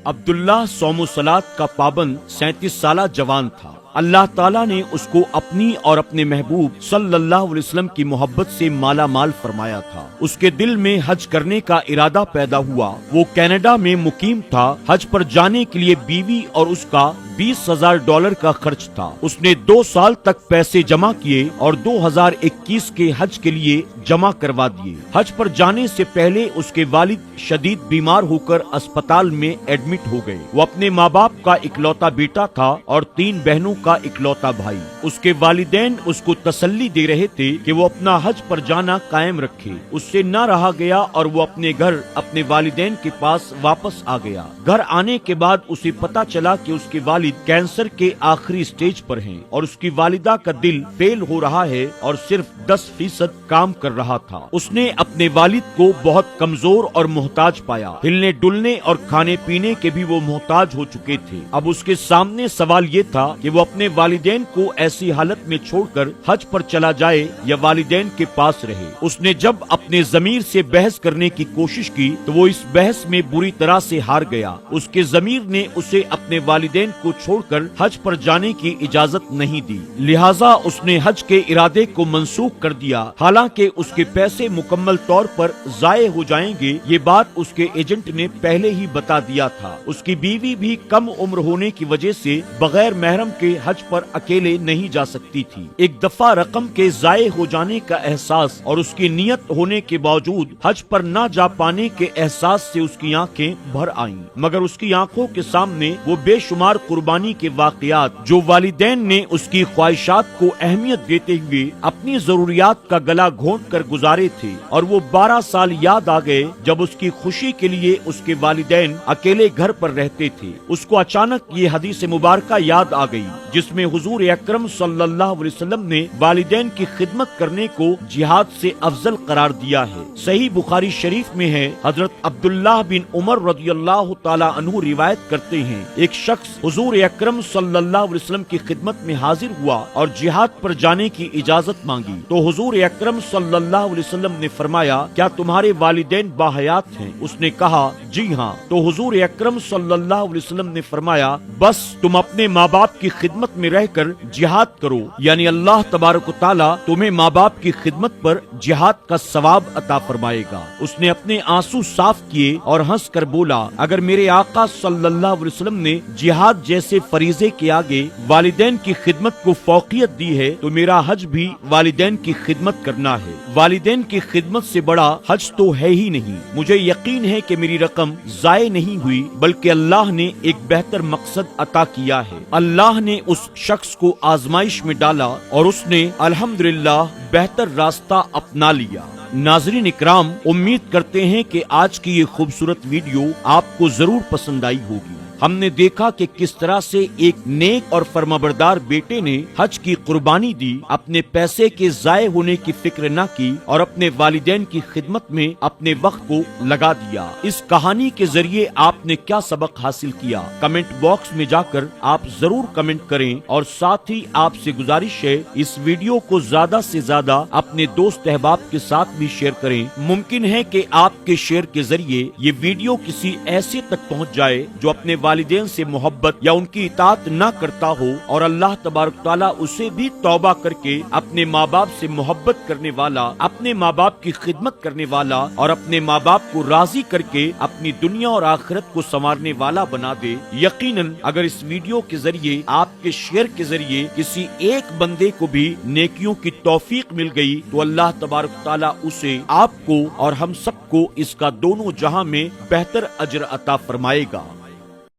عبداللہ صوم و صلات کا پابند 37 سالہ جوان تھا۔ اللہ تعالیٰ نے اس کو اپنی اور اپنے محبوب صلی اللہ علیہ وسلم کی محبت سے مالا مال فرمایا تھا۔ اس کے دل میں حج کرنے کا ارادہ پیدا ہوا۔ وہ کینیڈا میں مقیم تھا۔ حج پر جانے کے لیے بیوی اور اس کا $20,000 کا خرچ تھا۔ اس نے 2 سال تک پیسے جمع کیے اور 2021 کے حج کے لیے جمع کروا دیے۔ حج پر جانے سے پہلے اس کے والد شدید بیمار ہو کر اسپتال میں ایڈمٹ ہو گئے۔ وہ اپنے ماں باپ کا اکلوتا بیٹا تھا اور 3 بہنوں کا اکلوتا بھائی۔ اس کے والدین اس کو تسلی دے رہے تھے کہ وہ اپنا حج پر جانا قائم رکھے۔ اس سے نہ رہا گیا اور وہ اپنے گھر اپنے والدین کے پاس واپس آ گیا۔ گھر آنے کے بعد اسے پتا چلا کہ اس کے والد کینسر کے آخری سٹیج پر ہیں اور اس کی والدہ کا دل فیل ہو رہا ہے اور صرف 10% کام کر رہا تھا۔ اس نے اپنے والد کو بہت کمزور اور محتاج پایا۔ ہلنے ڈلنے اور کھانے پینے کے بھی وہ محتاج ہو چکے تھے۔ اب اس کے سامنے سوال یہ تھا کہ وہ اپنے والدین کو ایسی حالت میں چھوڑ کر حج پر چلا جائے یا والدین کے پاس رہے۔ اس نے جب اپنے ضمیر سے بحث کرنے کی کوشش کی تو وہ اس بحث میں بری طرح سے ہار گیا۔ اس کے ضمیر نے اسے اپنے والدین کو چھوڑ کر حج پر جانے کی اجازت نہیں دی، لہٰذا اس نے حج کے ارادے کو منسوخ کر دیا۔ حالانکہ اس کے پیسے مکمل طور پر ضائع ہو جائیں گے، یہ بات اس کے ایجنٹ نے پہلے ہی بتا دیا تھا۔ اس کی بیوی بھی کم عمر ہونے کی وجہ سے بغیر محرم کے حج پر اکیلے نہیں جا سکتی تھی۔ ایک دفعہ رقم کے ضائع ہو جانے کا احساس اور اس کی نیت ہونے کے باوجود حج پر نہ جا پانے کے احساس سے اس کی آنکھیں بھر آئیں، مگر اس کی آنکھوں کے سامنے وہ بے شمار قربانی کے واقعات جو والدین نے اس کی خواہشات کو اہمیت دیتے ہوئے اپنی ضروریات کا گلا گھونٹ کر گزارے تھے، اور وہ 12 سال یاد آ گئے جب اس کی خوشی کے لیے اس کے والدین اکیلے گھر پر رہتے تھے۔ اس کو اچانک یہ حدیث مبارکہ یاد آ گئی جس میں حضور اکرم صلی اللہ علیہ وسلم نے والدین کی خدمت کرنے کو جہاد سے افضل قرار دیا ہے۔ صحیح بخاری شریف میں ہے، حضرت عبداللہ بن عمر رضی اللہ تعالی عنہ روایت کرتے ہیں، ایک شخص حضور اکرم صلی اللہ علیہ وسلم کی خدمت میں حاضر ہوا اور جہاد پر جانے کی اجازت مانگی تو حضور اکرم صلی اللہ علیہ وسلم نے فرمایا، کیا تمہارے والدین باحیات ہیں؟ اس نے کہا جی ہاں۔ تو حضور اکرم صلی اللہ علیہ وسلم نے فرمایا، بس تم اپنے ماں باپ کی خدمت میں رہ کر جہاد کرو، یعنی اللہ تبارک و تعالی تمہیں ماں باپ کی خدمت پر جہاد کا ثواب عطا فرمائے گا۔ اس نے اپنے آنسو صاف کیے اور ہنس کر بولا، اگر میرے آقا صلی اللہ علیہ وسلم نے جہاد جیسے فریضے کے آگے والدین کی خدمت کو فوقیت دی ہے تو میرا حج بھی والدین کی خدمت کرنا ہے۔ والدین کی خدمت سے بڑا حج تو ہے ہی نہیں۔ مجھے یقین ہے کہ میری رقم ضائع نہیں ہوئی بلکہ اللہ نے ایک بہتر مقصد عطا کیا ہے۔ اللہ نے اس شخص کو آزمائش میں ڈالا اور اس نے الحمدللہ بہتر راستہ اپنا لیا۔ ناظرین اکرام، امید کرتے ہیں کہ آج کی یہ خوبصورت ویڈیو آپ کو ضرور پسند آئی ہوگی۔ ہم نے دیکھا کہ کس طرح سے ایک نیک اور فرمانبردار بیٹے نے حج کی قربانی دی، اپنے پیسے کے ضائع ہونے کی فکر نہ کی اور اپنے والدین کی خدمت میں اپنے وقت کو لگا دیا۔ اس کہانی کے ذریعے آپ نے کیا سبق حاصل کیا؟ کمنٹ باکس میں جا کر آپ ضرور کمنٹ کریں، اور ساتھ ہی آپ سے گزارش ہے اس ویڈیو کو زیادہ سے زیادہ اپنے دوست احباب کے ساتھ بھی شیئر کریں۔ ممکن ہے کہ آپ کے شیئر کے ذریعے یہ ویڈیو کسی ایسے تک پہنچ جائے جو اپنے والدین سے محبت یا ان کی اطاعت نہ کرتا ہو، اور اللہ تبارک تعالیٰ اسے بھی توبہ کر کے اپنے ماں باپ سے محبت کرنے والا، اپنے ماں باپ کی خدمت کرنے والا اور اپنے ماں باپ کو راضی کر کے اپنی دنیا اور آخرت کو سنوارنے والا بنا دے۔ یقیناً اگر اس ویڈیو کے ذریعے، آپ کے شیئر کے ذریعے کسی ایک بندے کو بھی نیکیوں کی توفیق مل گئی تو اللہ تبارک تعالیٰ اسے، آپ کو اور ہم سب کو اس کا دونوں جہاں میں بہتر اجر عطا فرمائے گا۔